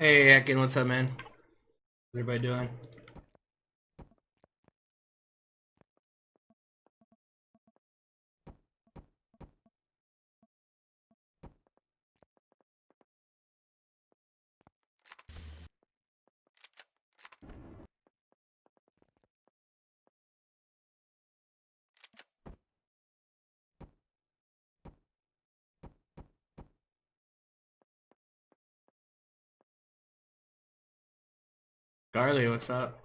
Hey, Akin, what's up, man? How's everybody doing? Carly, what's up?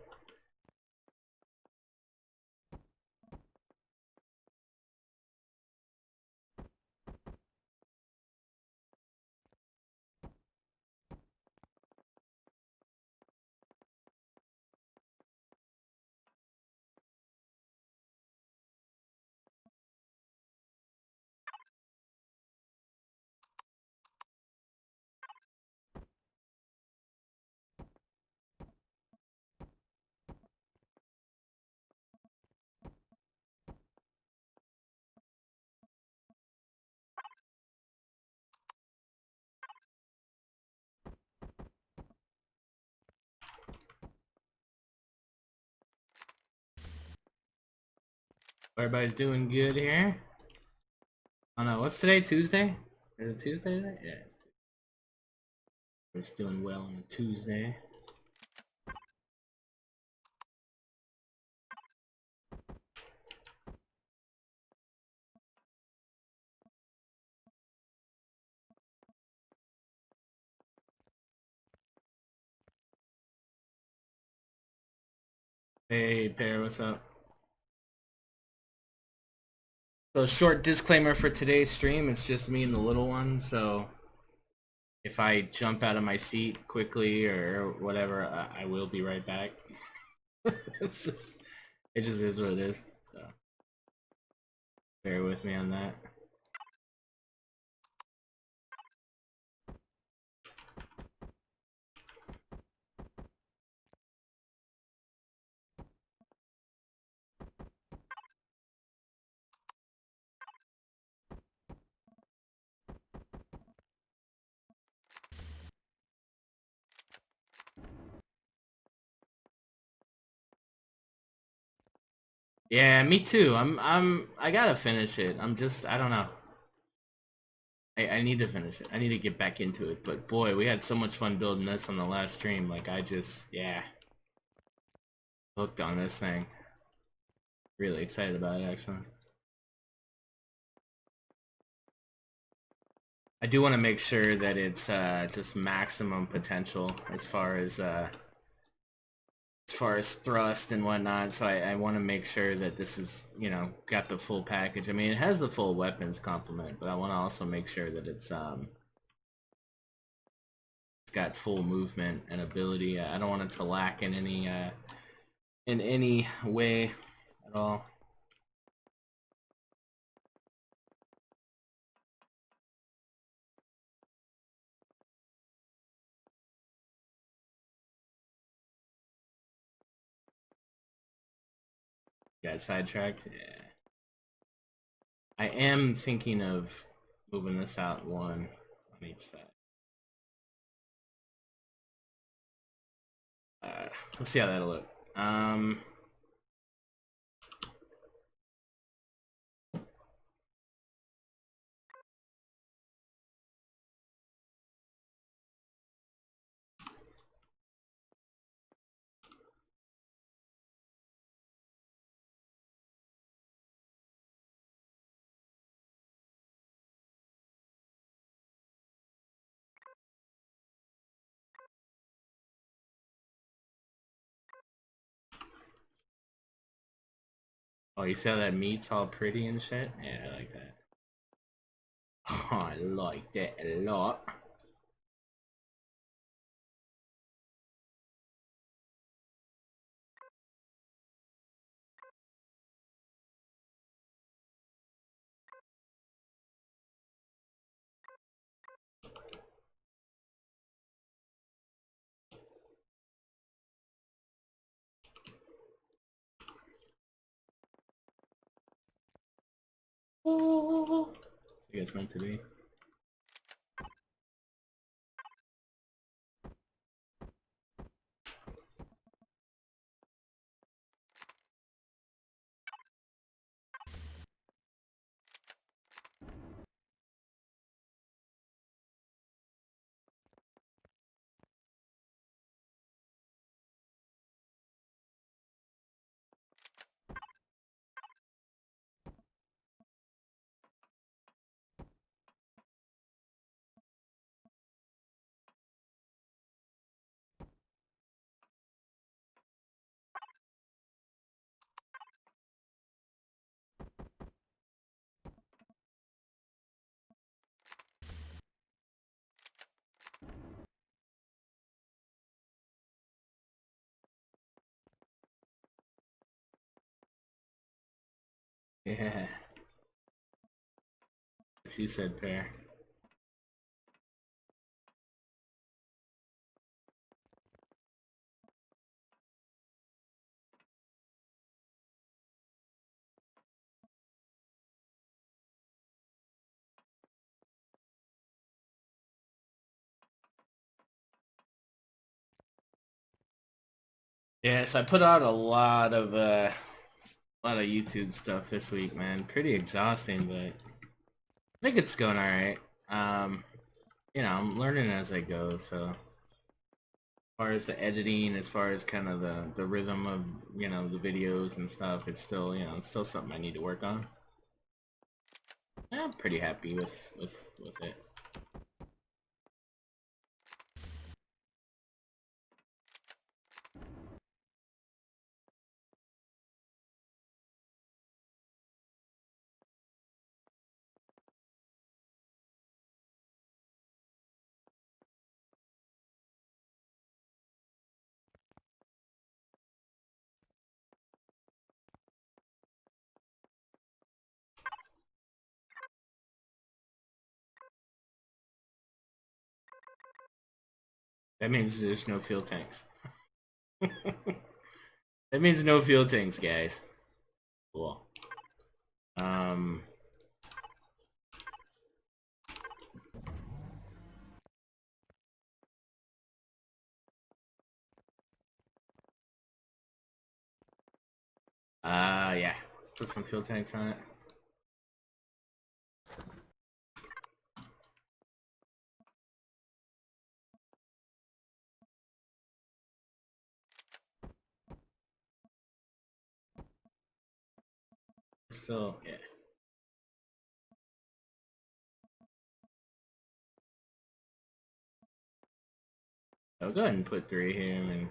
Everybody's doing good here. Oh no, what's today? Tuesday? Is it Tuesday today? Yeah, it's Tuesday. We're just doing well on a Tuesday. Hey, Pear, what's up? So, short disclaimer for today's stream, it's just me and the little one, so if I jump out of my seat quickly or whatever, I will be right back. It's just, it just is what it is, so bear with me on that. Yeah, me too. I gotta finish it. I don't know. I need to finish it. I need to get back into it. But boy, we had so much fun building this on the last stream. Like yeah, hooked on this thing. Really excited about it, actually. I do want to make sure that it's just maximum potential as far as thrust and whatnot. So I want to make sure that this is, got the full package. I mean, it has the full weapons complement, but I want to also make sure that it's got full movement and ability. I don't want it to lack in any way at all. Got sidetracked. Yeah. I am thinking of moving this out one on each side. Let's see how that'll look. Oh, you see how that meat's all pretty and shit? Yeah, I like that. Oh, I like that a lot. That's what it's meant to be. Yeah. She said pear. Yes, I put out a lot of YouTube stuff this week, man. Pretty exhausting, but I think it's going alright. You know, I'm learning as I go, so as far as the editing, as far as kind of the rhythm of, you know, the videos and stuff, it's still, you know, it's still something I need to work on. I'm pretty happy with it. That means there's no fuel tanks. That means no fuel tanks, guys. Cool. Yeah. Let's put some fuel tanks on it. So, yeah. I'll go ahead and put 3 here, and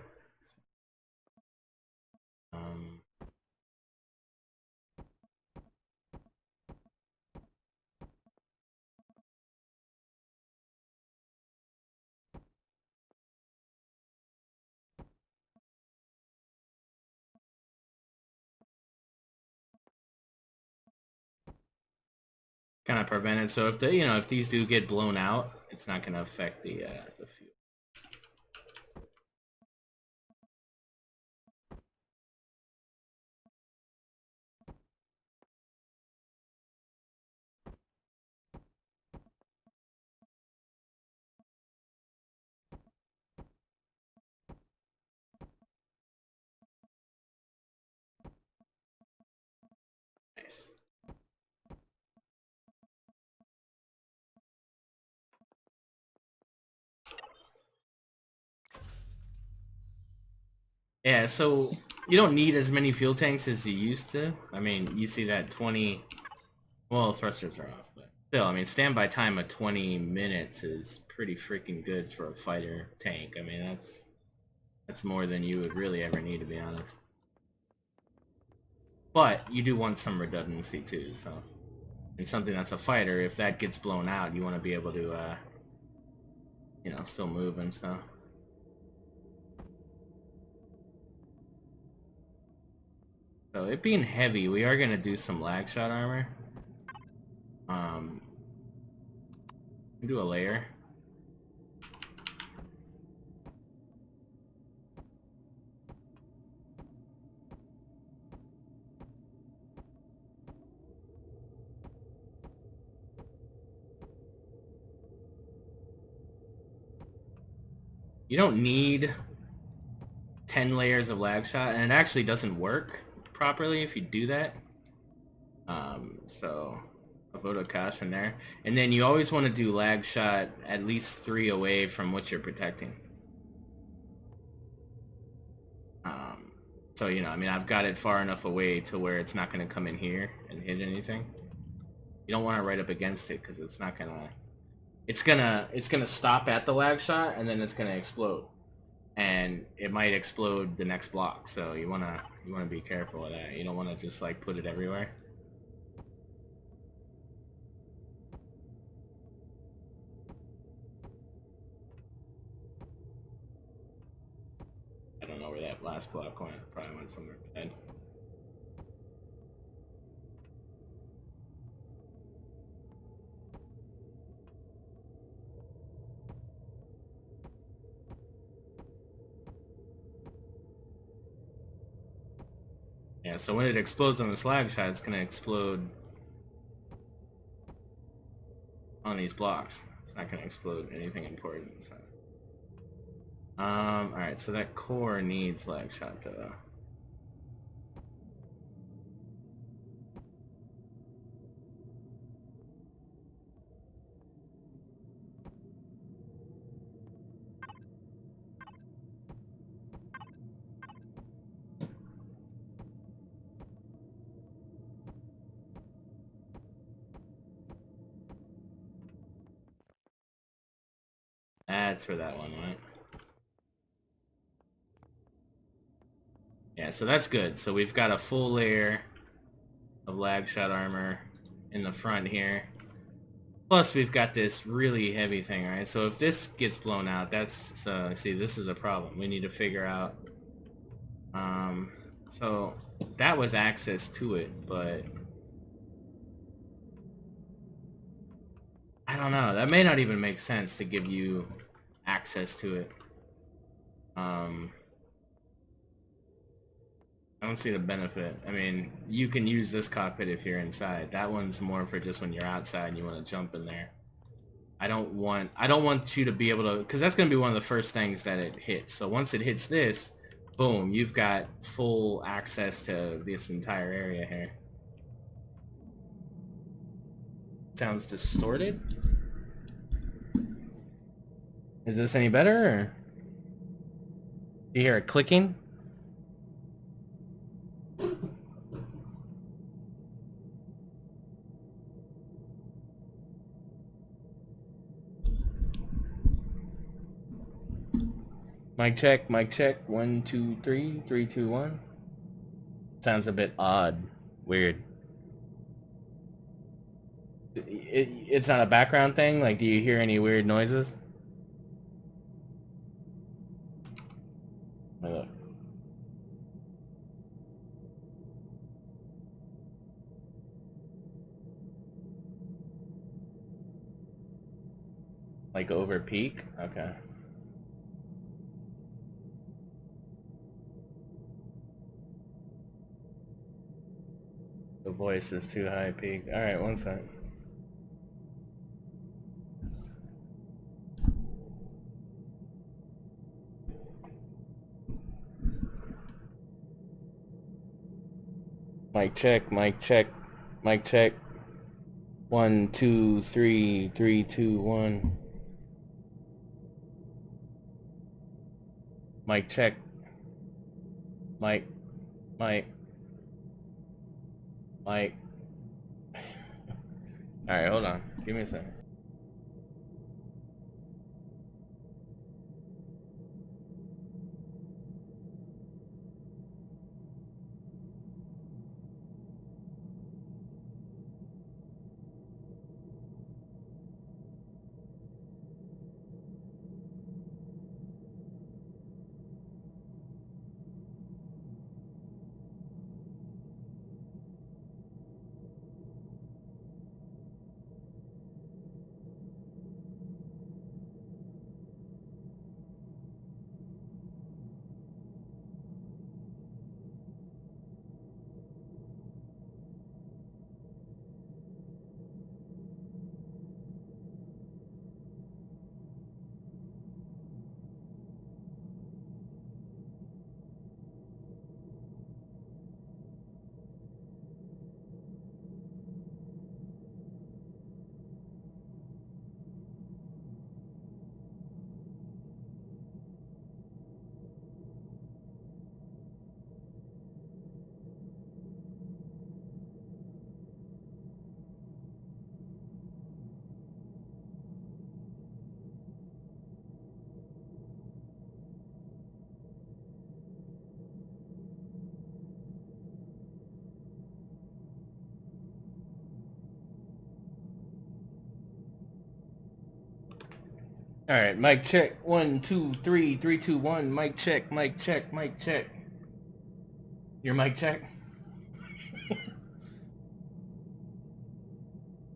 kind of prevent it. So if they, you know, if these do get blown out, it's not going to affect the fuel. Nice. Yeah, so you don't need as many fuel tanks as you used to. I mean, you see that 20... Well, thrusters are off, but still, I mean, standby time of 20 minutes is pretty freaking good for a fighter tank. I mean, that's more than you would really ever need, to be honest. But you do want some redundancy too, so... And something that's a fighter, if that gets blown out, you want to be able to, you know, still move and stuff. So it being heavy, we are gonna do some lag shot armor. Do a layer. You don't need 10 layers of lag shot, and it actually doesn't work properly if you do that. So a vote of caution there. And then you always want to do lag shot at least 3 away from what you're protecting. So, you know, I mean, I've got it far enough away to where it's not going to come in here and hit anything. You don't want to right up against it because it's not gonna... It's gonna stop at the lag shot and then it's gonna explode. And it might explode the next block, so you wanna be careful of that. You don't wanna just like put it everywhere. I don't know where that last block went. Probably went somewhere bad. Yeah, so when it explodes on the slag shot, it's gonna explode on these blocks. It's not gonna explode anything important. So. Alright, so that core needs lag shot though. That's for that one, right? Yeah, so that's good. So we've got a full layer of lag shot armor in the front here. Plus we've got this really heavy thing, right? So if this gets blown out, that's, see, this is a problem. We need to figure out, so that was access to it, but I don't know. That may not even make sense to give you access to it. I don't see the benefit. I mean, you can use this cockpit if you're inside. That one's more for just when you're outside and you want to jump in there. I don't want you to be able to, because that's going to be one of the first things that it hits. So once it hits this, boom, you've got full access to this entire area here. Sounds distorted. Is this any better? Or? You hear it clicking? Mic check, mic check. 1, 2, 3, 3, 2, 1. Sounds a bit odd. Weird. It's not a background thing? Like, do you hear any weird noises? Look. Like over peak? Okay. The voice is too high peaked. Alright, one sec. Mic check, mic check, mic check. 1, 2, 3, 3, 2, 1. Mic check. Mic. Mic. Mic. Alright, hold on. Give me a second. Alright, mic check. 1, 2, 3, 3, 2, 1. Mic check, mic check, mic check. Your mic check?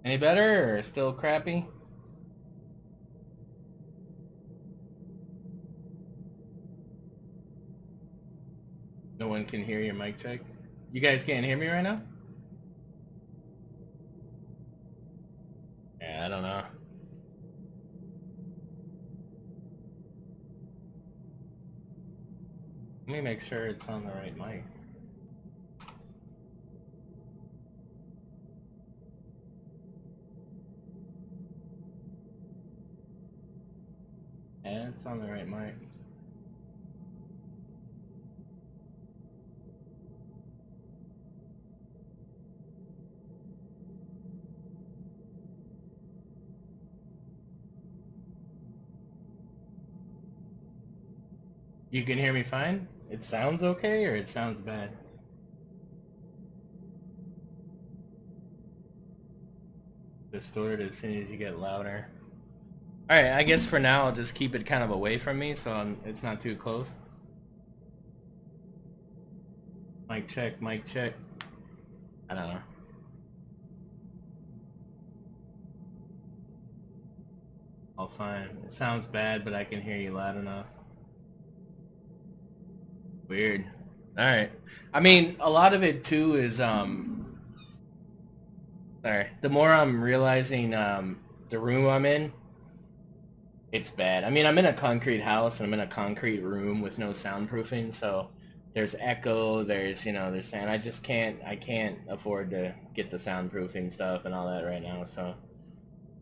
Any better or still crappy? No one can hear your mic check? You guys can't hear me right now? Yeah, I don't know. Let me make sure it's on the right mic. Yeah, it's on the right mic. You can hear me fine? It sounds okay or it sounds bad? Distort as soon as you get louder. Alright, I guess for now I'll just keep it kind of away from me so it's not too close. Mic check, mic check. I don't know. All fine. It sounds bad, but I can hear you loud enough. Weird. Alright. I mean, a lot of it too is, sorry. The more I'm realizing, the room I'm in, it's bad. I mean, I'm in a concrete house and I'm in a concrete room with no soundproofing, so there's echo, there's, there's sound. I can't afford to get the soundproofing stuff and all that right now, so,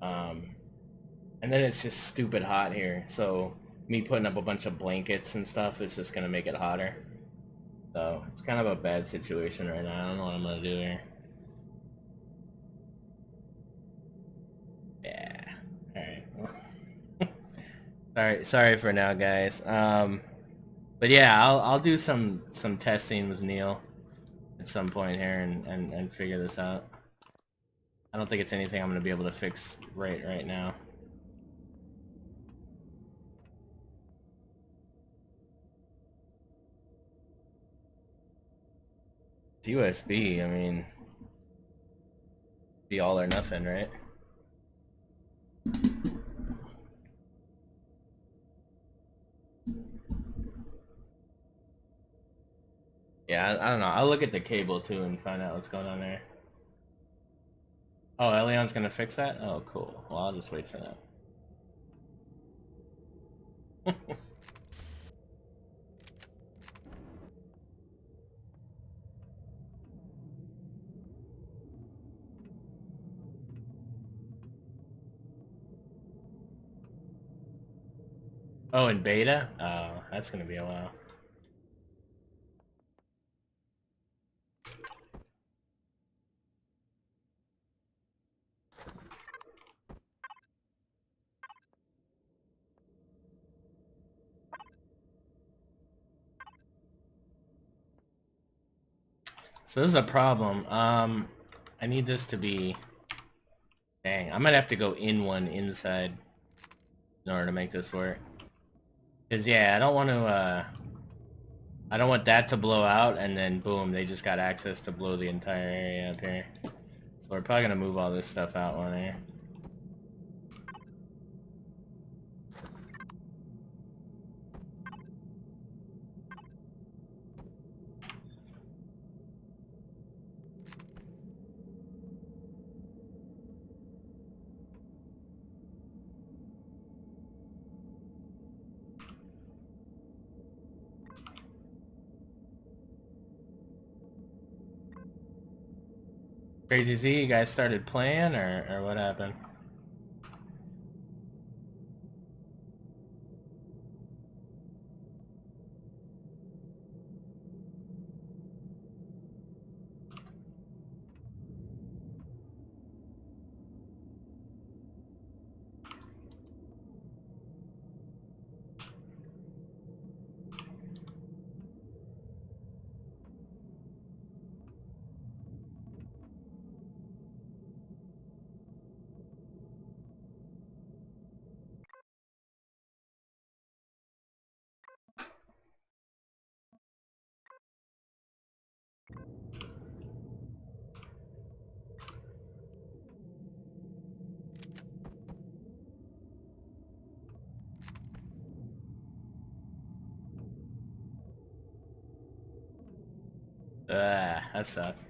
and then it's just stupid hot here, so me putting up a bunch of blankets and stuff is just gonna make it hotter. So it's kind of a bad situation right now. I don't know what I'm gonna do here. Yeah. Alright. Sorry for now, guys. But yeah, I'll do some testing with Neil at some point here and figure this out. I don't think it's anything I'm gonna be able to fix right now. It's USB, I mean, be all or nothing, right? Yeah, I don't know. I'll look at the cable too and find out what's going on there. Oh, Elion's gonna fix that? Oh, cool. Well, I'll just wait for that. Oh, in beta? Oh, that's gonna be a while. So this is a problem. I need this to be... Dang, I might have to go in one inside in order to make this work. Cause yeah, I don't want to, I don't want that to blow out and then boom, they just got access to blow the entire area up here. So we're probably gonna move all this stuff out one here. Crazy Z, you guys started playing or what happened? That sucks.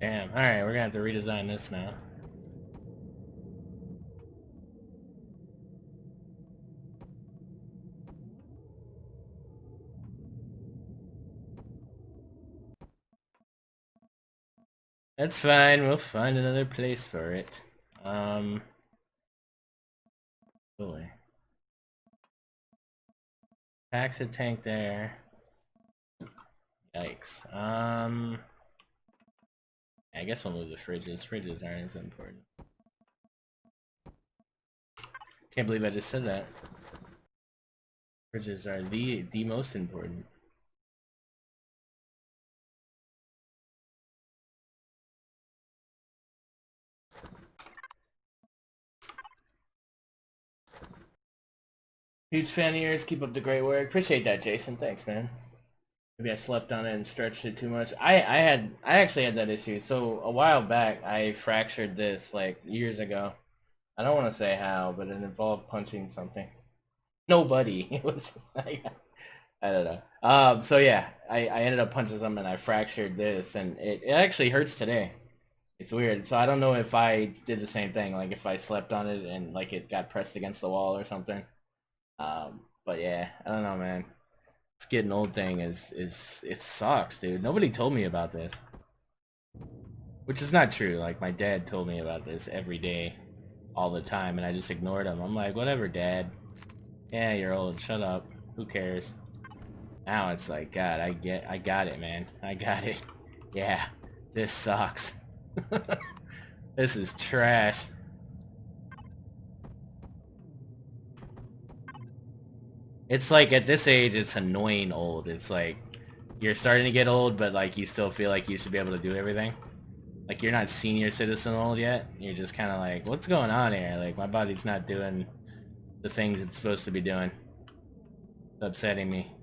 Damn. Alright, we're gonna have to redesign this now. That's fine, we'll find another place for it. Boy. Tax a tank there. Yikes. I guess we'll move the fridges. Fridges aren't as important. Can't believe I just said that. Fridges are the most important. Huge fan of yours. Keep up the great work. Appreciate that, Jason. Thanks, man. Maybe I slept on it and stretched it too much. I actually had that issue. So a while back, I fractured this like years ago. I don't want to say how, but it involved punching something. Nobody. It was just like I don't know. So yeah, I ended up punching something and I fractured this, and it actually hurts today. It's weird. So I don't know if I did the same thing, like if I slept on it and like it got pressed against the wall or something. But yeah, I don't know, man. This getting old thing is it sucks, dude. Nobody told me about this. Which is not true. Like my dad told me about this every day, all the time, and I just ignored him. I'm like, whatever, Dad. Yeah, you're old. Shut up. Who cares? Now it's like, God, I got it, man. I got it. Yeah, this sucks. This is trash. It's like at this age, it's annoying old. It's like you're starting to get old, but like you still feel like you should be able to do everything. Like you're not senior citizen old yet. You're just kind of like, what's going on here? Like my body's not doing the things it's supposed to be doing. It's upsetting me.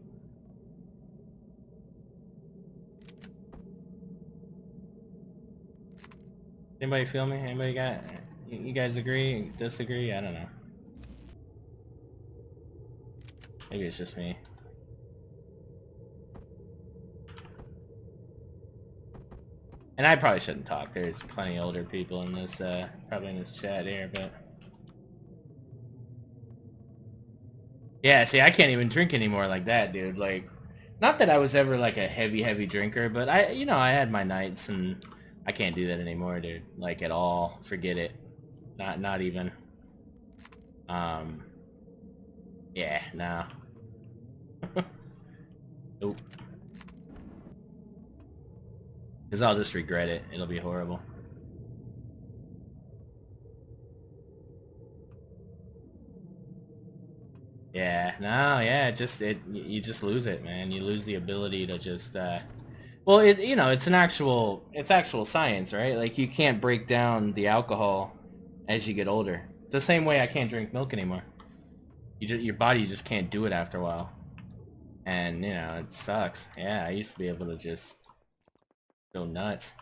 Anybody feel me? Anybody got? You guys agree? Disagree? I don't know. Maybe it's just me. And I probably shouldn't talk. There's plenty older people in this, probably in this chat here, but... Yeah, see, I can't even drink anymore like that, dude. Like, not that I was ever, like, a heavy drinker, but I had my nights, and I can't do that anymore, dude. Like, at all. Forget it. Not even. Yeah, no. Nope. Because I'll just regret it. It'll be horrible. Yeah, no, yeah, you just lose it, man. You lose the ability to just, well, it's actual science, right? Like, you can't break down the alcohol as you get older. The same way I can't drink milk anymore. Your body just can't do it after a while. And, it sucks. Yeah, I used to be able to just go nuts.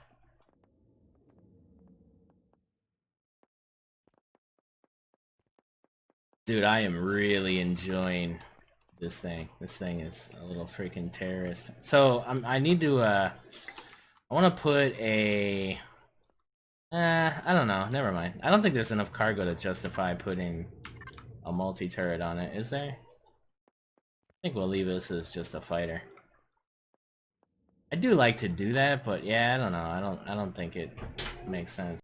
Dude, I am really enjoying this thing. This thing is a little freaking terrorist. So, I need to, I want to put a... I don't know. Never mind. I don't think there's enough cargo to justify putting a multi-turret on it, is there? I think we'll leave this as just a fighter. I do like to do that, but yeah, I don't know. I don't think it makes sense.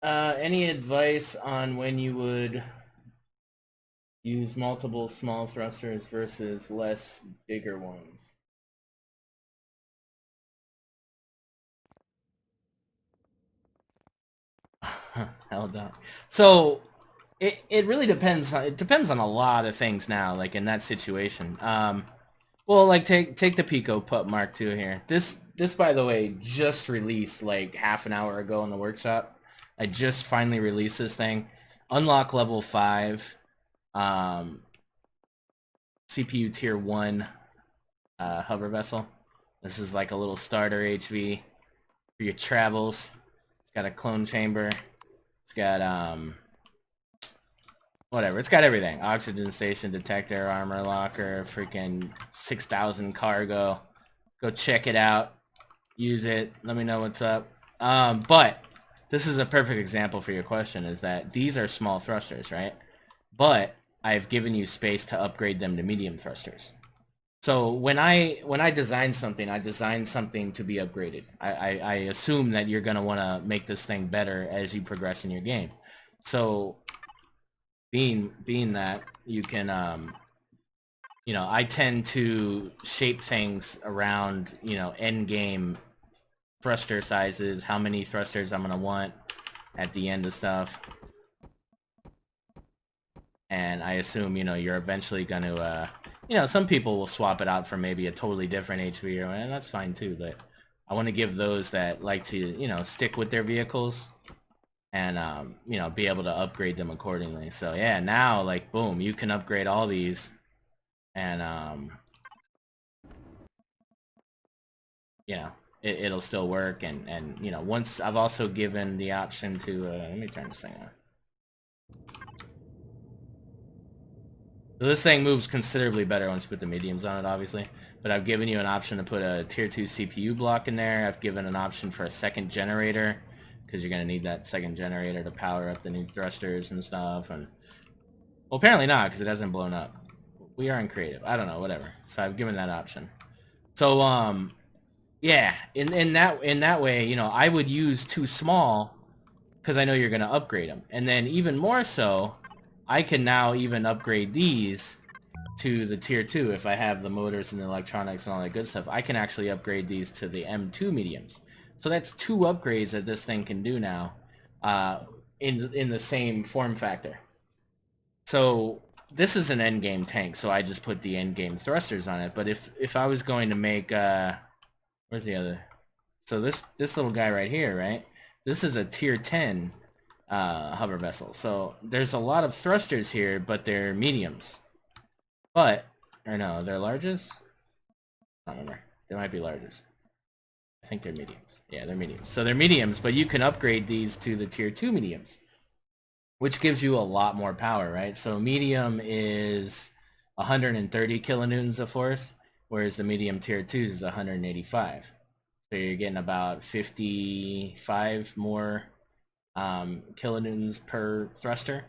Any advice on when you would use multiple small thrusters versus less bigger ones? Hell no. So it really depends. It depends on a lot of things now. Like in that situation. Well, like take the Pico Pup Mark II here. This by the way just released like half an hour ago in the workshop. I just finally released this thing. Unlock level 5. CPU tier 1 hover vessel. This is like a little starter HV for your travels. It's got a clone chamber. It's got whatever. It's got everything. Oxygen station, detector, armor locker, freaking 6,000 cargo. Go check it out. Use it. Let me know what's up. But this is a perfect example for your question, is that these are small thrusters, right? But I've given you space to upgrade them to medium thrusters. So when I design something, I design something to be upgraded. I assume that you're going to want to make this thing better as you progress in your game. So being that you can, you know, I tend to shape things around, you know, end game thruster sizes, how many thrusters I'm going to want at the end of stuff. And I assume, you know, you're eventually going to, you know, some people will swap it out for maybe a totally different HV, and that's fine too, but I want to give those that like to, you know, stick with their vehicles and, you know, be able to upgrade them accordingly. So yeah, now, like, boom, you can upgrade all these, and, you know, it'll still work, and, you know, once I've also given the option to, let me turn this thing on. So this thing moves considerably better once you put the mediums on it, obviously. But I've given you an option to put a tier 2 CPU block in there. I've given an option for a second generator, because you're going to need that second generator to power up the new thrusters and stuff. And well, apparently not, because it hasn't blown up. We are in creative. I don't know, whatever. So I've given that option. So, yeah, in that way, you know, I would use too small, because I know you're going to upgrade them. And then even more so, I can now even upgrade these to the tier 2 if I have the motors and the electronics and all that good stuff. I can actually upgrade these to the M2 mediums. So that's 2 upgrades that this thing can do now in the same form factor. So this is an endgame tank, so I just put the endgame thrusters on it. But if I was going to make... where's the other? So this little guy right here, right? This is a tier 10 hover vessel. So there's a lot of thrusters here, but they're mediums. But, or no, they're larges? I don't remember. They might be larges. I think they're mediums. Yeah, they're mediums. So they're mediums, but you can upgrade these to the tier 2 mediums, which gives you a lot more power, right? So medium is 130 kilonewtons of force, whereas the medium tier 2 is 185. So you're getting about 55 more kilonewtons per thruster.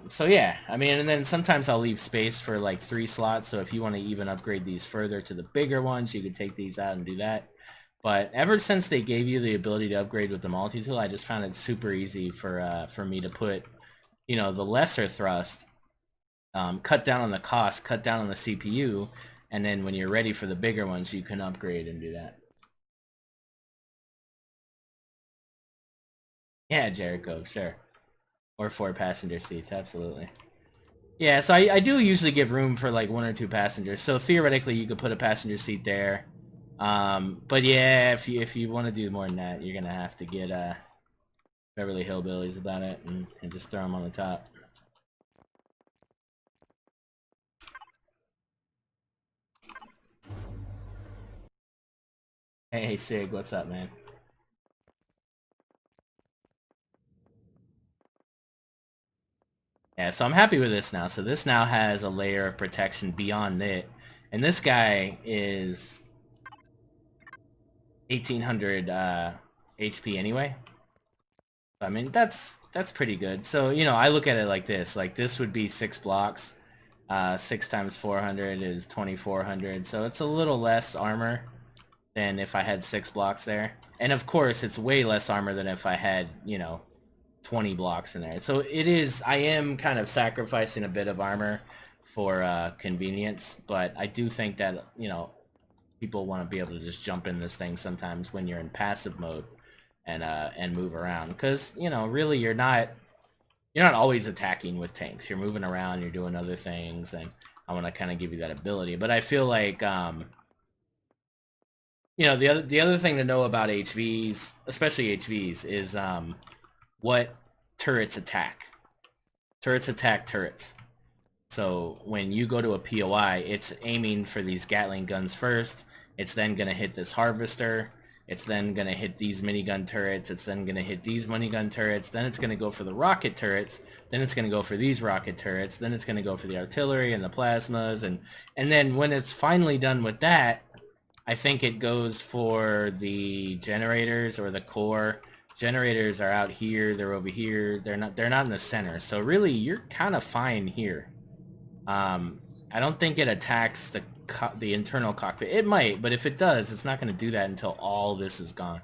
So yeah, I mean, and then sometimes I'll leave space for like 3 slots, so if you want to even upgrade these further to the bigger ones, you could take these out and do that. But ever since they gave you the ability to upgrade with the multi-tool, I just found it super easy for me to put, you know, the lesser thrust, cut down on the cost, cut down on the CPU, and then when you're ready for the bigger ones, you can upgrade and do that. Yeah, Jericho, sure. Or 4 passenger seats, absolutely. Yeah, so I do usually give room for like 1 or 2 passengers. So theoretically, you could put a passenger seat there. But yeah, if you want to do more than that, you're gonna have to get Beverly Hillbillies about it and just throw them on the top. Hey Sig, what's up, man? Yeah, so I'm happy with this now. So this now has a layer of protection beyond it, and this guy is 1800 HP anyway. I mean, that's pretty good. So, you know, I look at it like this. Like, this would be 6 blocks. 6 times 400 is 2400. So it's a little less armor than if I had 6 blocks there. And of course, it's way less armor than if I had, you know, 20 blocks in there. So it is, I am kind of sacrificing a bit of armor for convenience, but I do think that, you know, people want to be able to just jump in this thing sometimes when you're in passive mode and move around, because, you know, really you're not always attacking with tanks. You're moving around, you're doing other things, and I want to kind of give you that ability. But I feel like you know, the other thing to know about HVs, especially HVs, is what turrets attack. Turrets attack turrets. So when you go to a POI, it's aiming for these Gatling guns first. It's then going to hit this harvester. It's then going to hit these minigun turrets. It's then going to hit these minigun turrets. Then it's going to go for the rocket turrets. Then it's going to go for these rocket turrets. Then it's going to go for the artillery and the plasmas. And then when it's finally done with that, I think it goes for the generators or the core. Generators are out here. They're over here. They're not in the center. So really, you're kind of fine here. I don't think it attacks the internal cockpit. It might, but if it does, it's not going to do that until all this is gone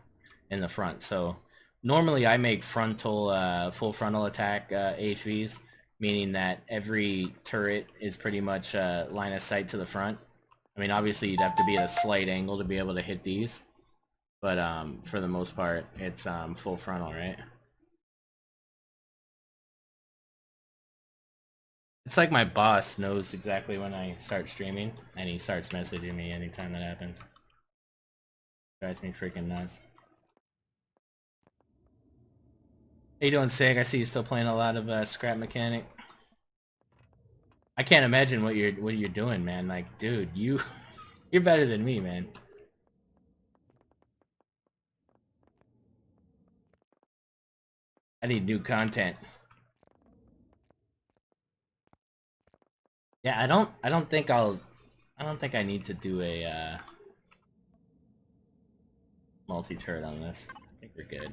in the front. So normally I make frontal, full frontal attack HVs, meaning that every turret is pretty much line of sight to the front. I mean, obviously you'd have to be at a slight angle to be able to hit these, but for the most part, it's full frontal, right? It's like my boss knows exactly when I start streaming, and he starts messaging me anytime that happens. Drives me freaking nuts. How you doing, Sig? I see you still playing a lot of Scrap Mechanic. I can't imagine what you're doing, man. Like, dude, you're better than me, man. I need new content. Yeah, I don't think I need to do a multi-turret on this. I think we're good.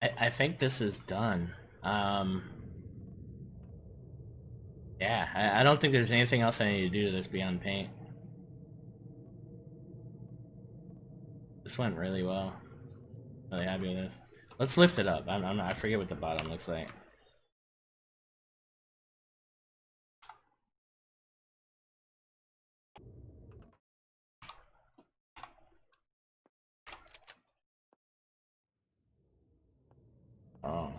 I think this is done. Yeah, I don't think there's anything else I need to do to this beyond paint. This went really well. Really happy with this. Let's lift it up. I forget what the bottom looks like. Oh.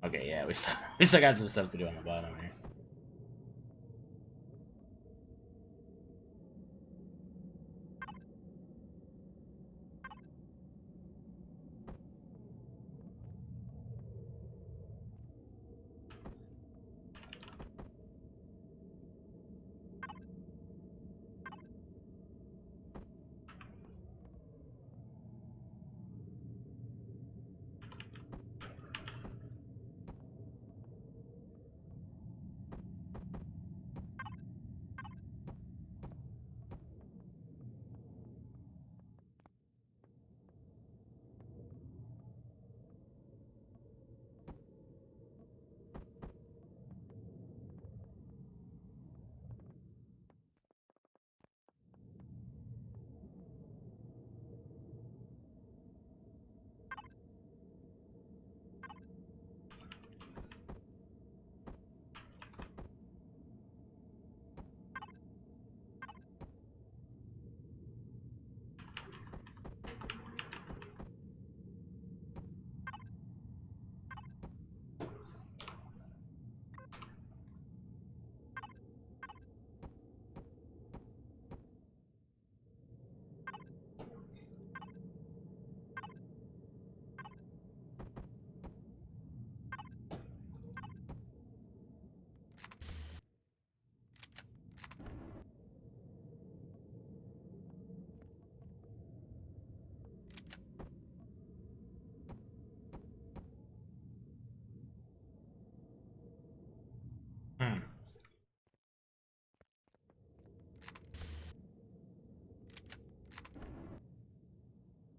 Okay, yeah, we still got some stuff to do on the bottom here.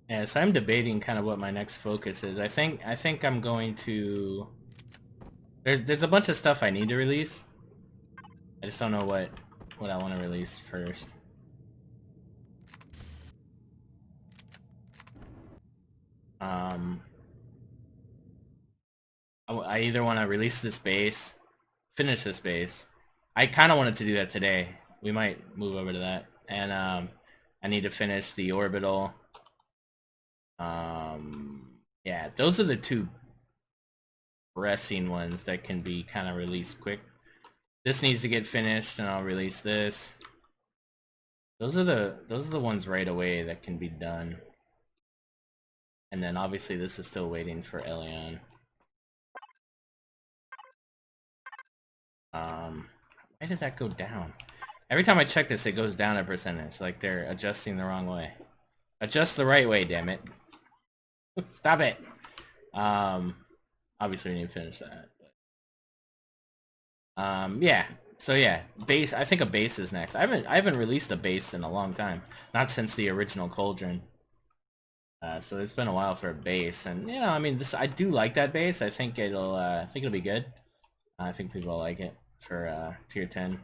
Yeah, so I'm debating kind of what my next focus is. I think I'm going to. There's a bunch of stuff I need to release. I just don't know what I want to release first. Um, I either want to release this base, finish this base. I kind of wanted to do that today. We might move over to that. And I need to finish the orbital. Yeah, those are the two pressing ones that can be kind of released quick. This needs to get finished, and I'll release this. Those are the ones right away that can be done. And then obviously this is still waiting for Elion. Why did that go down? Every time I check this, it goes down a percentage. Like they're adjusting the wrong way. Adjust the right way, damn it. Stop it. Obviously we need to finish that. But, yeah. So yeah, base. I think a base is next. I haven't released a base in a long time. Not since the original Cauldron. So it's been a while for a base, and you know, I mean, I do like that base. I think it'll be good. I think people will like it for tier 10.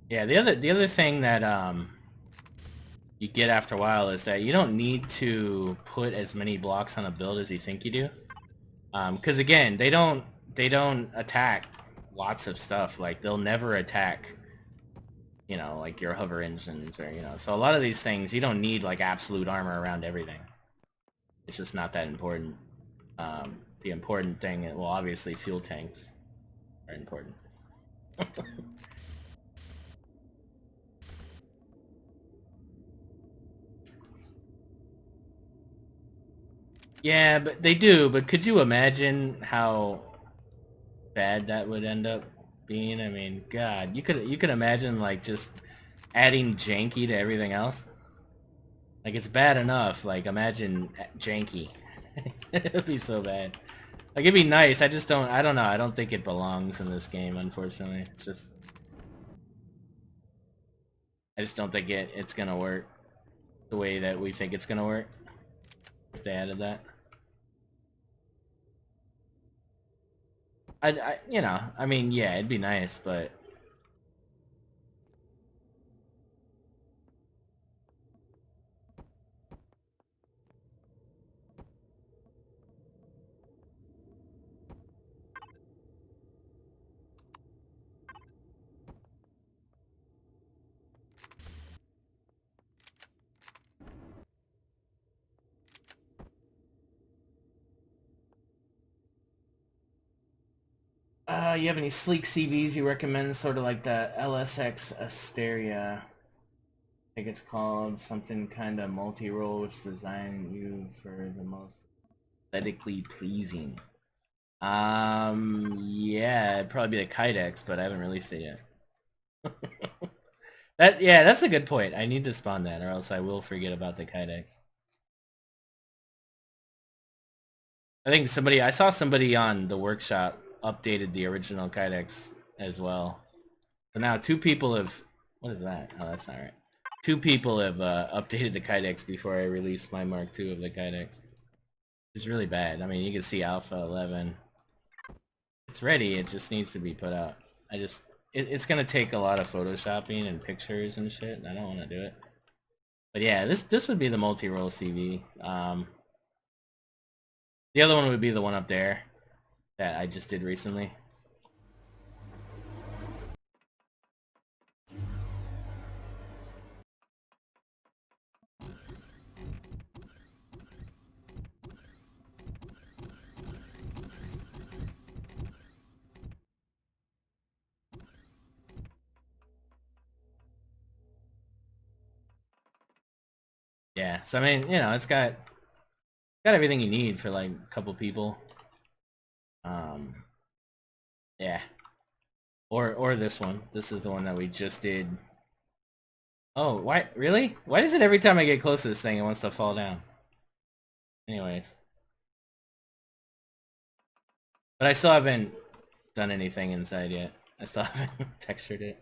Yeah, the other thing that you get after a while is that you don't need to put as many blocks on a build as you think you do. Because again, they don't attack lots of stuff. Like they'll never attack, you know, like your hover engines or So a lot of these things you don't need like absolute armor around everything. It's just not that important. The important thing, well, obviously fuel tanks are important. Yeah, but they do. But could you imagine how bad that would end up being? I mean, God, you could imagine like just adding janky to everything else. Like it's bad enough. Like imagine janky. It'd be so bad. Like it'd be nice. I don't know. I don't think it belongs in this game, unfortunately. I just don't think it's gonna work the way that we think it's gonna work if they added that. I mean, yeah, it'd be nice, but you have any sleek CVs you recommend? Sort of like the LSX Asteria. I think it's called something kind of multi-role, which design you for the most aesthetically pleasing. Yeah, it'd probably be the Kydex, but I haven't released it yet. Yeah, that's a good point. I need to spawn that, or else I will forget about the Kydex. I saw somebody on the workshop updated the original Kydex as well. So now two people have, what is that? Oh, that's not right. Two people have updated the Kydex before I released my Mark II of the Kydex. It's really bad. I mean, you can see Alpha 11. It's ready, it just needs to be put out. It's gonna take a lot of photoshopping and pictures and shit, and I don't want to do it. But yeah, this would be the multi-role CV. The other one would be the one up there that I just did recently. Yeah, so I mean, it's got everything you need for like a couple people. Yeah. Or this one. This is the one that we just did. Oh, why? Really? Why does it every time I get close to this thing, it wants to fall down? Anyways. But I still haven't done anything inside yet. I still haven't textured it.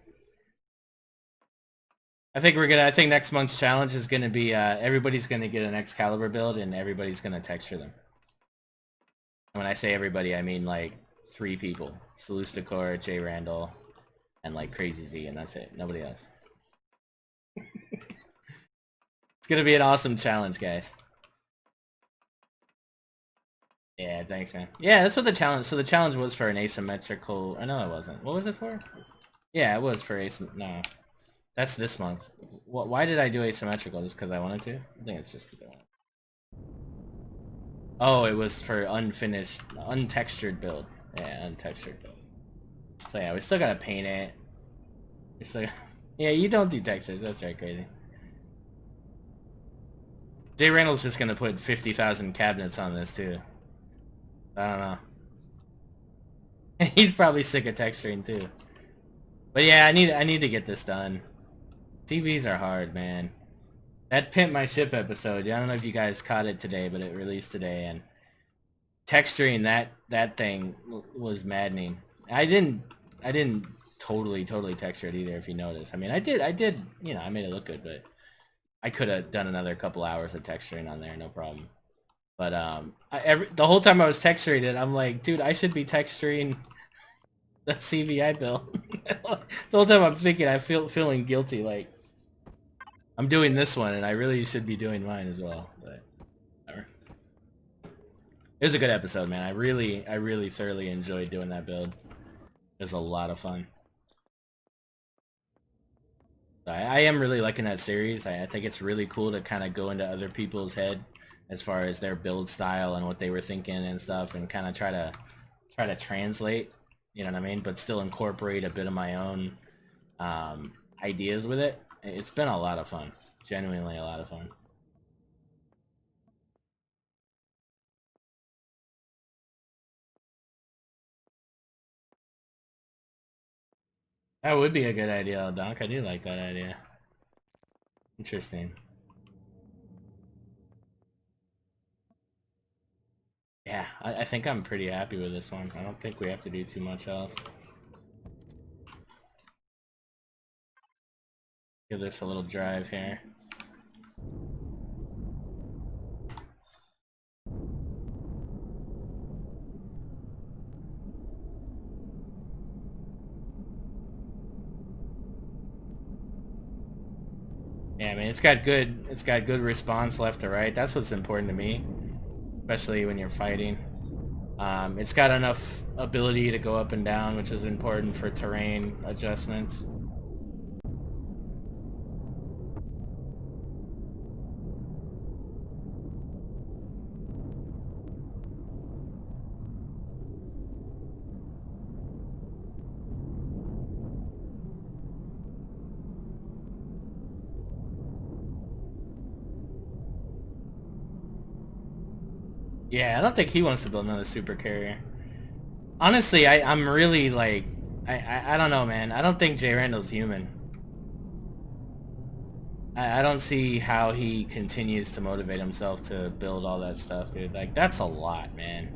I think next month's challenge is gonna be everybody's gonna get an Excalibur build and everybody's gonna texture them. And when I say everybody, I mean like 3 people: Salusticor, Jay Randall, and like Crazy Z, and that's it. Nobody else. It's gonna be an awesome challenge, guys. Yeah, thanks, man. Yeah, that's what the challenge. So the challenge was for an asymmetrical. I know it wasn't. What was it for? Yeah, it was for No, that's this month. Why did I do asymmetrical? Just because I wanted to? I think it's just because I wanted. Oh, it was for unfinished, untextured build. Yeah, untextured build. So yeah, we still gotta paint it. We still. Yeah, you don't do textures. That's right, crazy. Jay Randall's just gonna put 50,000 cabinets on this too. I don't know. He's probably sick of texturing too. But yeah, I need to get this done. TVs are hard, man. That Pimp My Ship episode, I don't know if you guys caught it today, but it released today, and texturing that thing was maddening. I didn't totally texture it either, if you notice. I mean, I did, you know, I made it look good, but I could have done another couple hours of texturing on there, no problem. But the whole time I was texturing it, I'm like, dude, I should be texturing the CVI build. The whole time I'm thinking, feeling guilty, like I'm doing this one, and I really should be doing mine as well. But whatever. It was a good episode, man. I really thoroughly enjoyed doing that build. It was a lot of fun. I am really liking that series. I think it's really cool to kind of go into other people's head as far as their build style and what they were thinking and stuff, and kind of try to translate, you know what I mean, but still incorporate a bit of my own ideas with it. It's been a lot of fun. Genuinely a lot of fun. That would be a good idea, Doc. I do like that idea. Interesting. Yeah, I think I'm pretty happy with this one. I don't think we have to do too much else. Give this a little drive here. Yeah, I mean, it's got good response left to right. That's what's important to me, especially when you're fighting. It's got enough ability to go up and down, which is important for terrain adjustments. Yeah, I don't think he wants to build another super carrier. Honestly, I'm really like, I don't know, man. I don't think Jay Randall's human. I don't see how he continues to motivate himself to build all that stuff, dude. Like, that's a lot, man.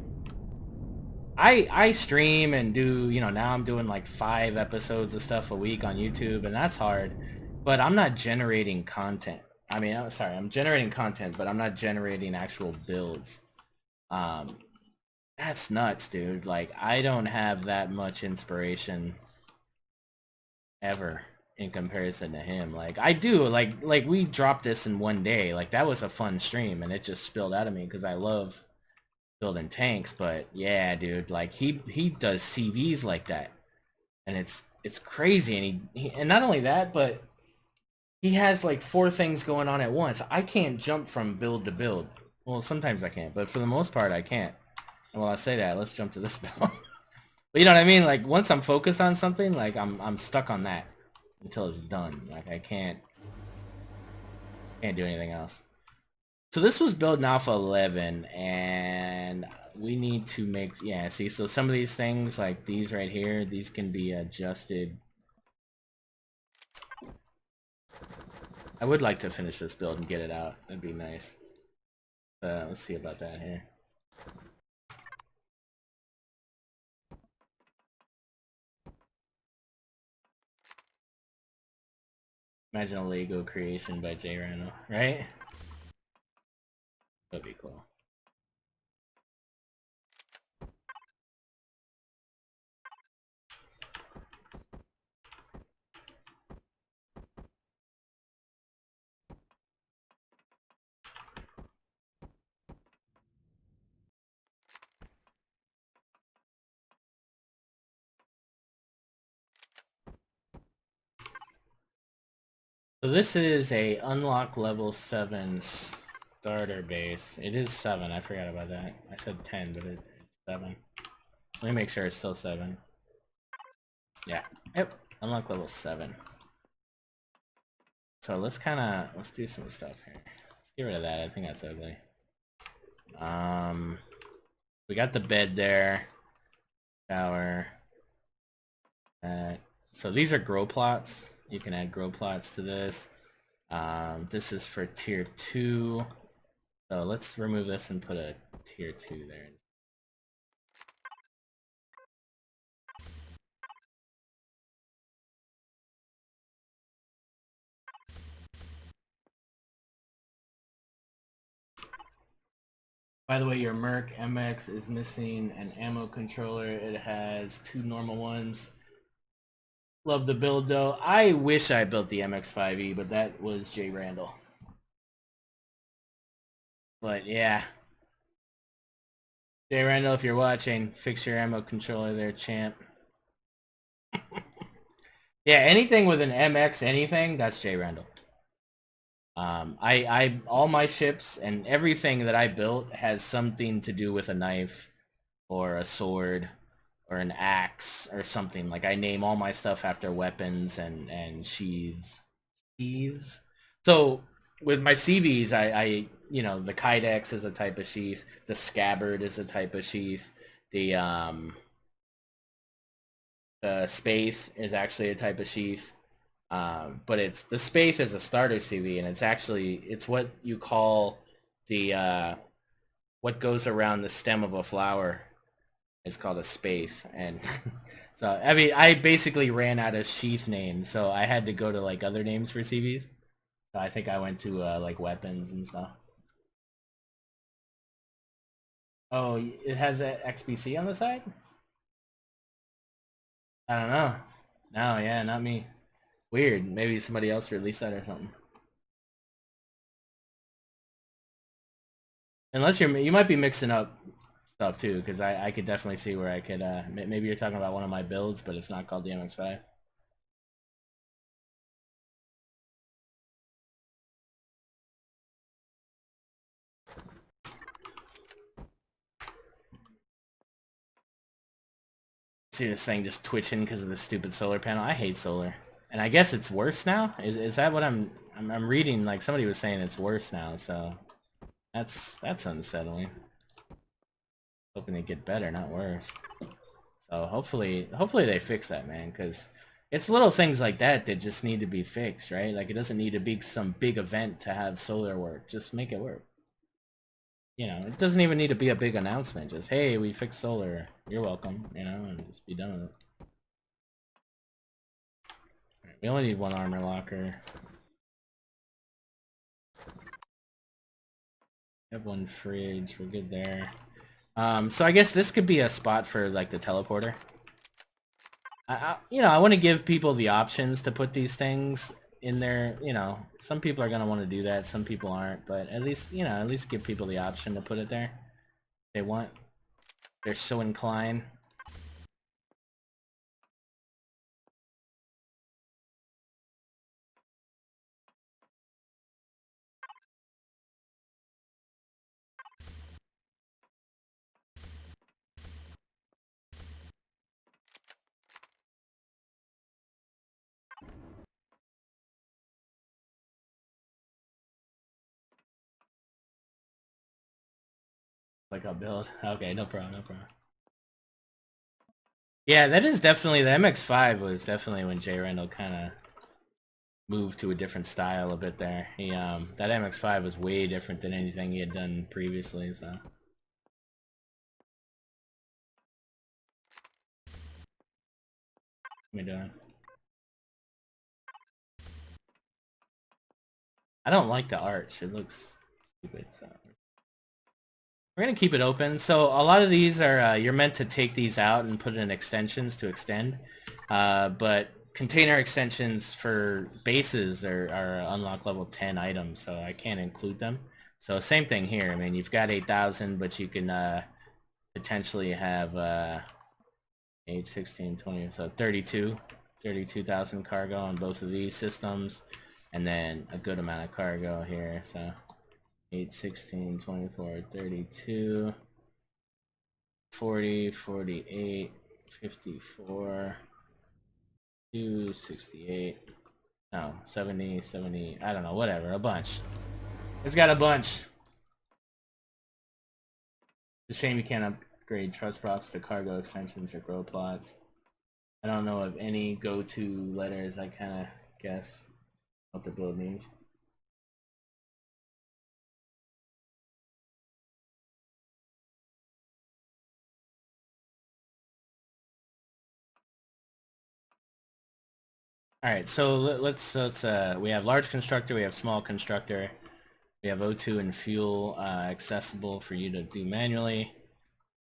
I stream and do, you know, now I'm doing like 5 episodes of stuff a week on YouTube, and that's hard. But I'm not generating content. I mean, I'm sorry, I'm generating content, but I'm not generating actual builds. That's nuts, dude. Like, I don't have that much inspiration ever in comparison to him. Like, I do, like we dropped this in one day. Like, that was a fun stream, and it just spilled out of me because I love building tanks. But yeah, dude, like he does CVs like that, and it's crazy. And and not only that, but he has like 4 things going on at once. I can't jump from build to build. Well, sometimes I can, but for the most part, I can't. And while I say that, let's jump to this build. But you know what I mean? Like, once I'm focused on something, like I'm stuck on that until it's done. Like, I can't do anything else. So this was built in Alpha 11, and we need to make, yeah, see, so some of these things, like these right here, these can be adjusted. I would like to finish this build and get it out. That'd be nice. Let's see about that here. Imagine a Lego creation by Jay Randall, right? That'd be cool. So this is a unlock level 7 starter base. It is 7, I forgot about that. I said 10, but it's 7. Let me make sure it's still 7. Yeah. Yep. Unlock level 7. So let's do some stuff here. Let's get rid of that. I think that's ugly. We got the bed there. Shower. So these are grow plots. You can add grow plots to this. This is for tier 2. So let's remove this and put a tier 2 there. By the way, your Merc MX is missing an ammo controller. It has 2 normal ones. Love the build though. I wish I built the MX-5E, but that was Jay Randall. But yeah. Jay Randall, if you're watching, fix your ammo controller there, champ. Yeah, anything with an MX anything, that's Jay Randall. All my ships and everything that I built has something to do with a knife or a sword or an axe or something. Like I name all my stuff after weapons and sheaths. Sheaths. So with my CVs, I you know, the Kydex is a type of sheath. The scabbard is a type of sheath. The Spaith is actually a type of sheath. But it's the Spaith is a starter CV, and it's what you call the what goes around the stem of a flower. It's called a Spaith, and so I mean I basically ran out of sheath names, so I had to go to like other names for CVs. So I think I went to like weapons and stuff. Oh, it has a XBC on the side? I don't know. No, yeah, not me. Weird. Maybe somebody else released that or something. Unless you might be mixing up stuff too, because I could definitely see where I could maybe you're talking about one of my builds, but it's not called the MX-5. See this thing just twitching because of the stupid solar panel. I hate solar, and I guess it's worse now. Is that what I'm reading? Like somebody was saying it's worse now, so that's unsettling. Hoping to get better, not worse. So hopefully they fix that, man, because it's little things like that that just need to be fixed, right? Like it doesn't need to be some big event to have solar work. Just make it work. You know, it doesn't even need to be a big announcement. Just, hey, we fixed solar. You're welcome, you know, and just be done with it. Right, we only need 1 armor locker. We have 1 fridge. We're good there. So I guess this could be a spot for like the teleporter. You know, I want to give people the options to put these things in there. You know, some people are gonna want to do that, some people aren't, but at least, you know, at least give people the option to put it there. If they want. They're so inclined. Like I'll build. Okay, no problem, no problem. Yeah, that is definitely, the MX-5 was definitely when Jay Rendell kind of moved to a different style a bit there. He that MX-5 was way different than anything he had done previously, so. What am I doing? I don't like the arch. It looks stupid, so. We're gonna keep it open. So a lot of these are, you're meant to take these out and put in extensions to extend. But container extensions for bases are unlock level 10 items, so I can't include them. So same thing here. I mean, you've got 8,000, but you can potentially have 8, 16, 20, so 32,000 cargo on both of these systems, and then a good amount of cargo here. So 8, 16, 24, 32, 40, 48, 54, 268, no, 70, 70, I don't know, whatever, a bunch. It's got a bunch. It's a shame you can't upgrade trust props to cargo extensions or grow plots. I don't know of any go-to letters. I kind of guess what the build needs. Alright, so let's we have large constructor, we have small constructor, we have O2 and fuel accessible for you to do manually.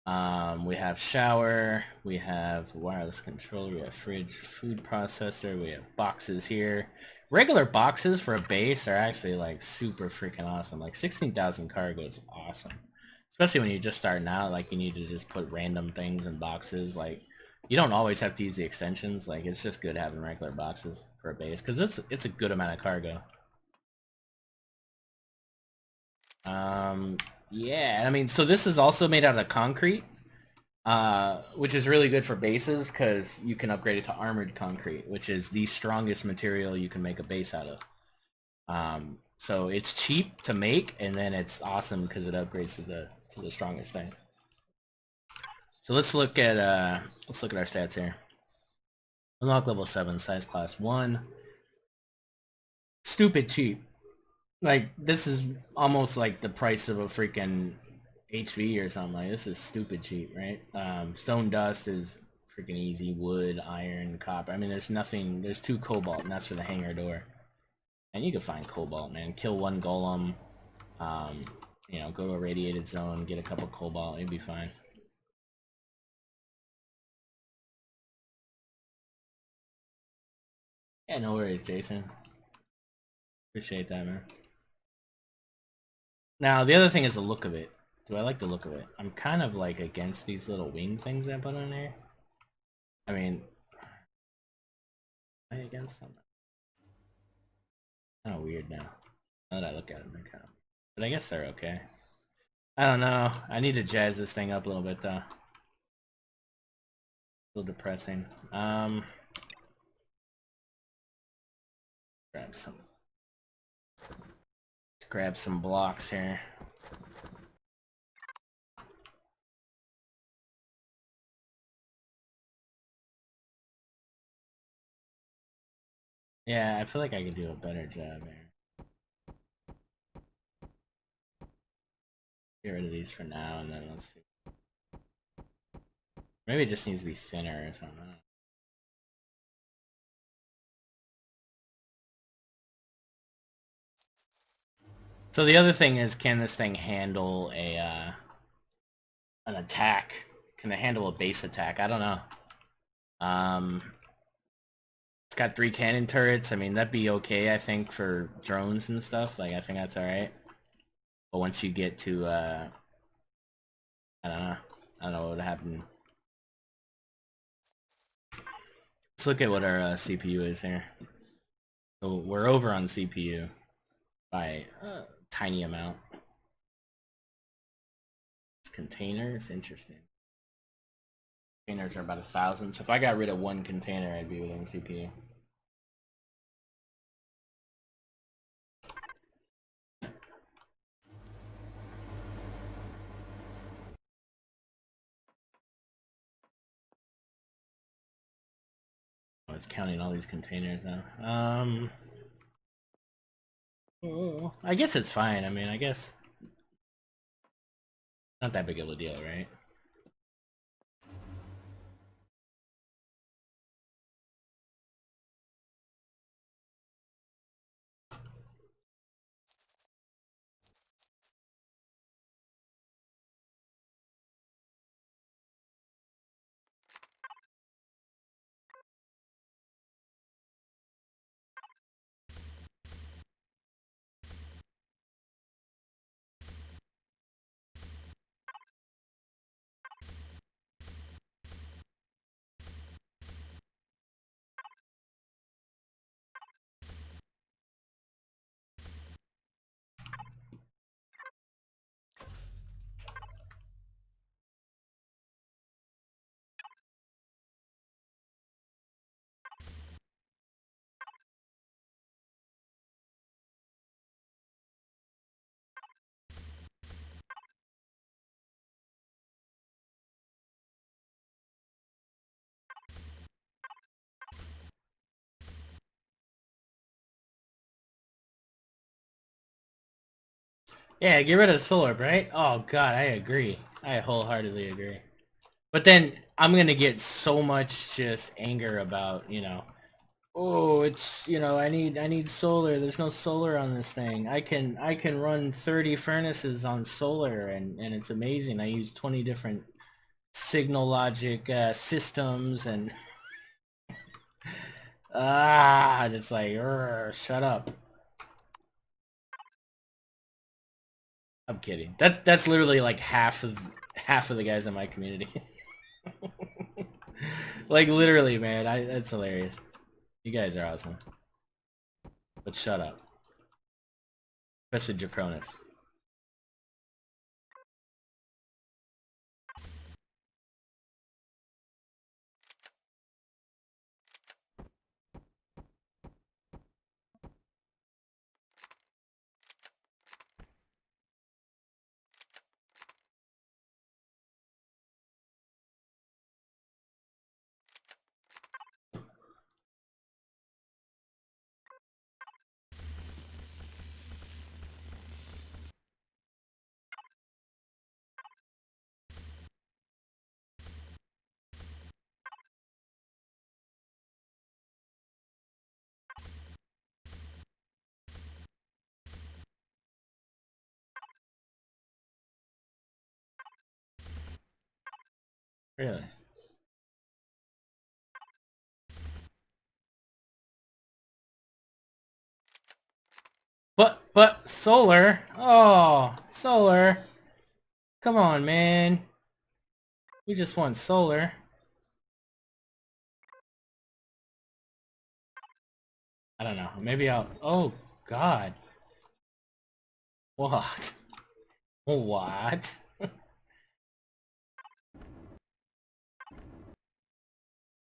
We have shower, we have wireless controller, we have fridge, food processor, we have boxes here. Regular boxes for a base are actually like super freaking awesome. Like 16,000 cargo is awesome. Especially when you're just starting out, like you need to just put random things in boxes. Like you don't always have to use the extensions. Like it's just good having regular boxes for a base because it's a good amount of cargo. Yeah, I mean, so this is also made out of concrete, which is really good for bases because you can upgrade it to armored concrete, which is the strongest material you can make a base out of. So it's cheap to make, and then it's awesome because it upgrades to the strongest thing. So let's look at our stats here. Unlock level 7, size class 1. Stupid cheap. Like, this is almost like the price of a freaking HV or something. Like, this is stupid cheap, right? Stone dust is freaking easy. Wood, iron, copper. I mean, there's nothing. There's 2 cobalt, and that's for the hangar door. And you can find cobalt, man. Kill 1 golem. You know, go to a radiated zone, get a couple cobalt, you'd be fine. Yeah, no worries, Jason. Appreciate that, man. Now, the other thing is the look of it. Do I like the look of it? I'm kind of like against these little wing things I put on there. I mean, am I against them? Kind of weird now. Now that I look at them, they're kind of. But I guess they're okay. I don't know. I need to jazz this thing up a little bit though. A little depressing. Grab some. Let's grab some blocks here. Yeah, I feel like I could do a better job here. Get rid of these for now, and then let's see. Maybe it just needs to be thinner or something. So the other thing is, can this thing handle a an attack? Can it handle a base attack? I don't know. It's got 3 cannon turrets. I mean, that'd be okay, I think, for drones and stuff. Like, I think that's alright. But once you get to, I don't know. I don't know what would happen. Let's look at what our CPU is here. So we're over on CPU by a tiny amount. It's containers, interesting. Containers are about 1,000. So if I got rid of 1 container, I'd be within CPU. Oh, it's counting all these containers now. I guess it's fine. I mean, I guess not that big of a deal, right? Yeah, get rid of solar, right? Oh god, I agree. I wholeheartedly agree. But then I'm gonna get so much just anger about, oh, it's, I need solar. There's no solar on this thing. I can run 30 furnaces on solar and it's amazing. I use 20 different signal logic systems and it's like, shut up. I'm kidding. That's literally like half of the guys in my community. Like literally, man. That's hilarious. You guys are awesome. But shut up. Especially Draconis. Really? But solar. Oh, solar. Come on, man. We just want solar. I don't know. Maybe I'll. Oh God. What? What?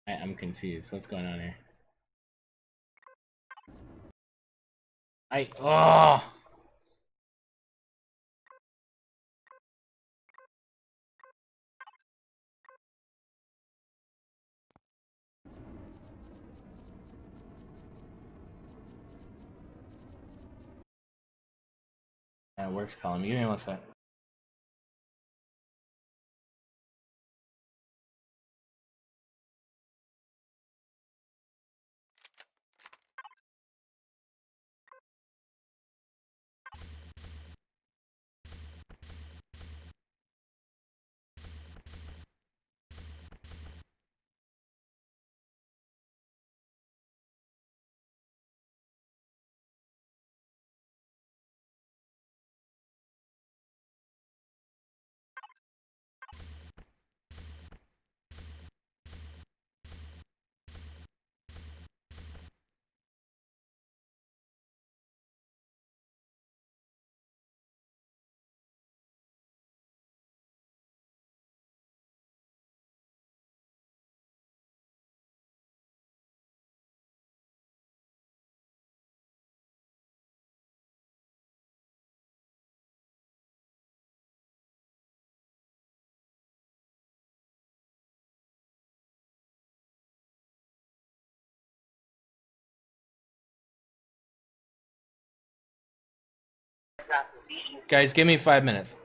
I'm confused. What's going on here? Oh. That works, column. Give me one sec. Guys, give me 5 minutes.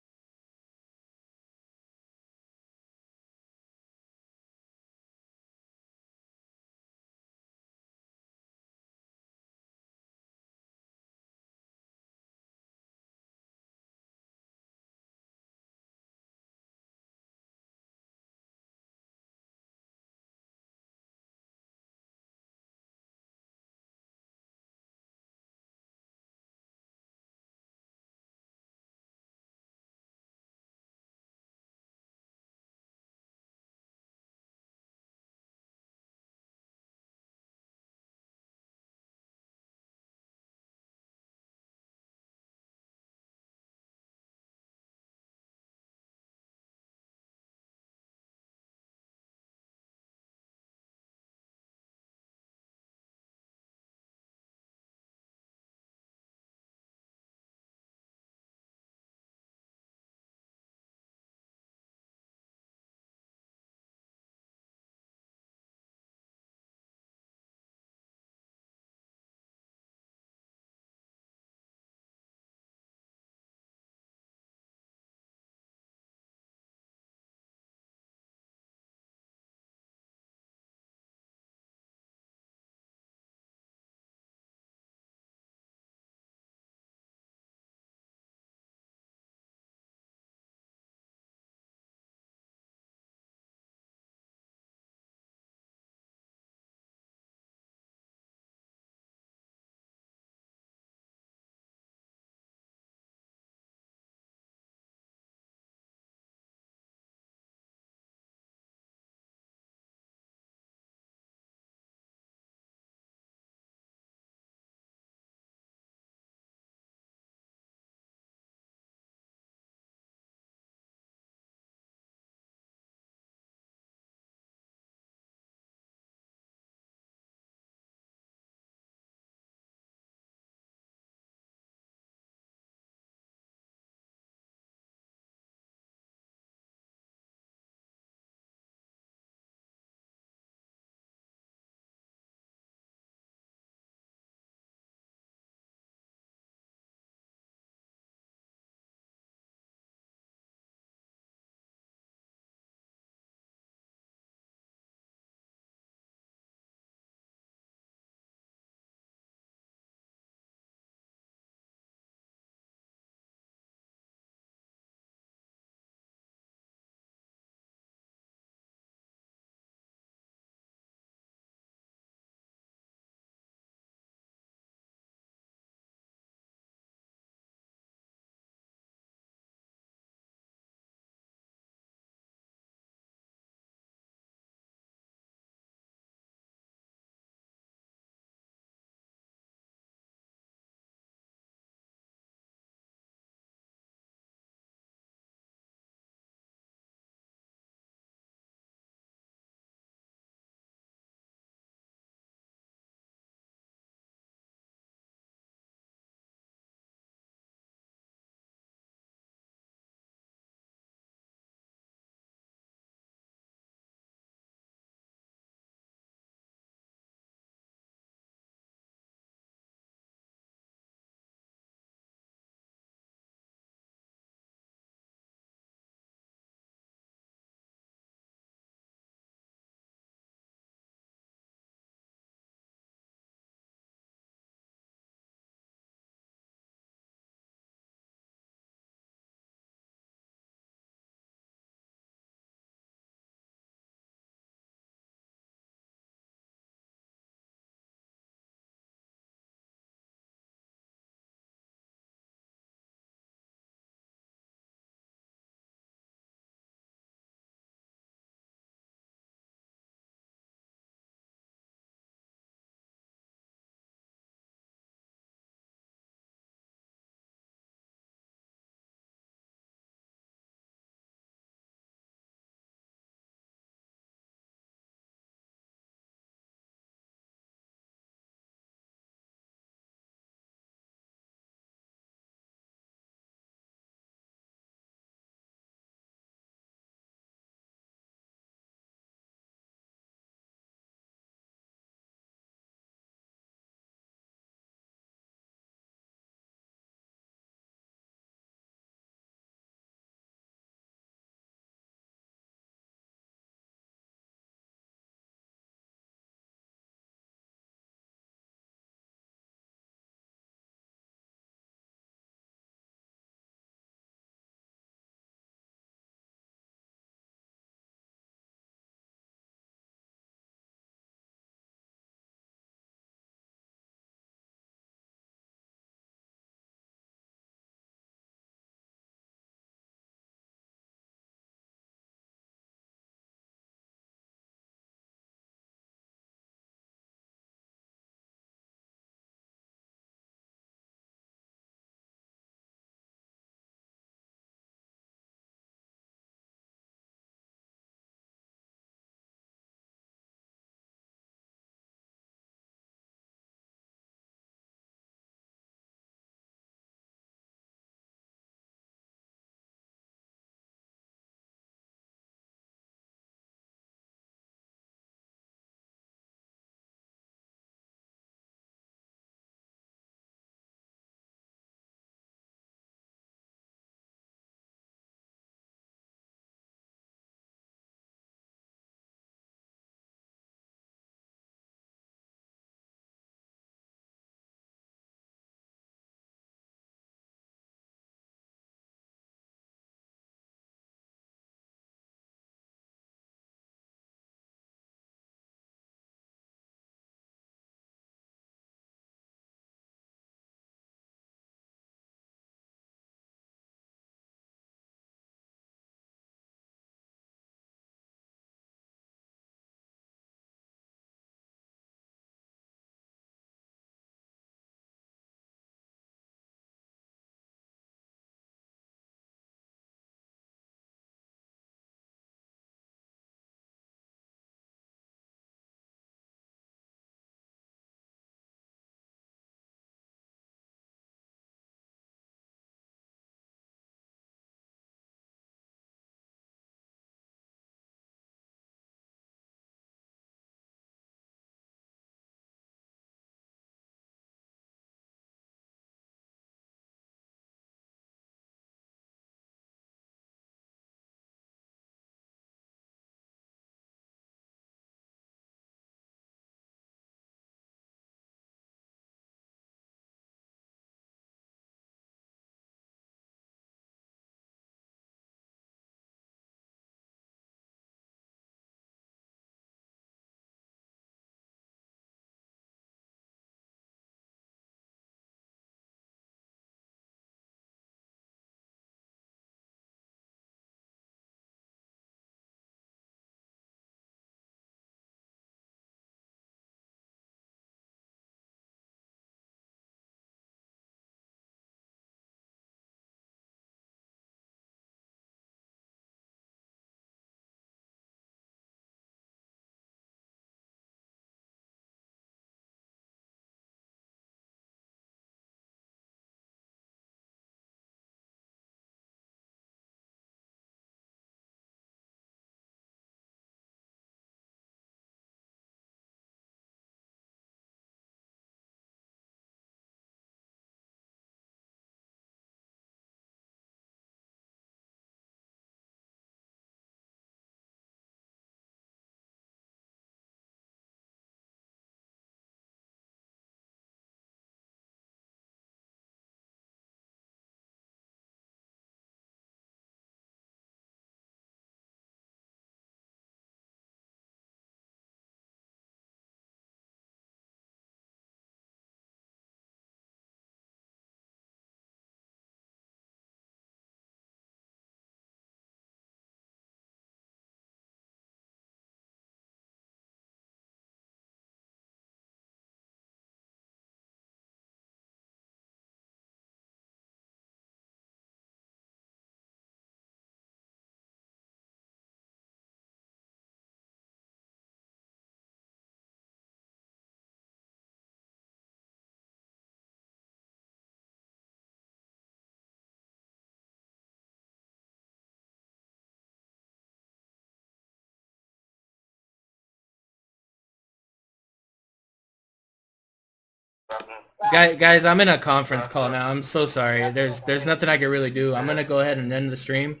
Guys, I'm in a conference call now. I'm so sorry. There's nothing I can really do. I'm gonna go ahead and end the stream,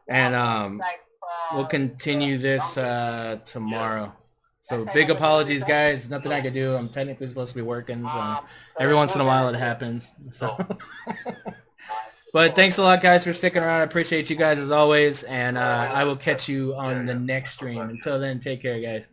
and we'll continue this tomorrow. So big apologies, guys. Nothing I can do. I'm technically supposed to be working, so every once in a while it happens. So. But thanks a lot, guys, for sticking around. I appreciate you guys as always, and I will catch you on the next stream. Until then, take care, guys.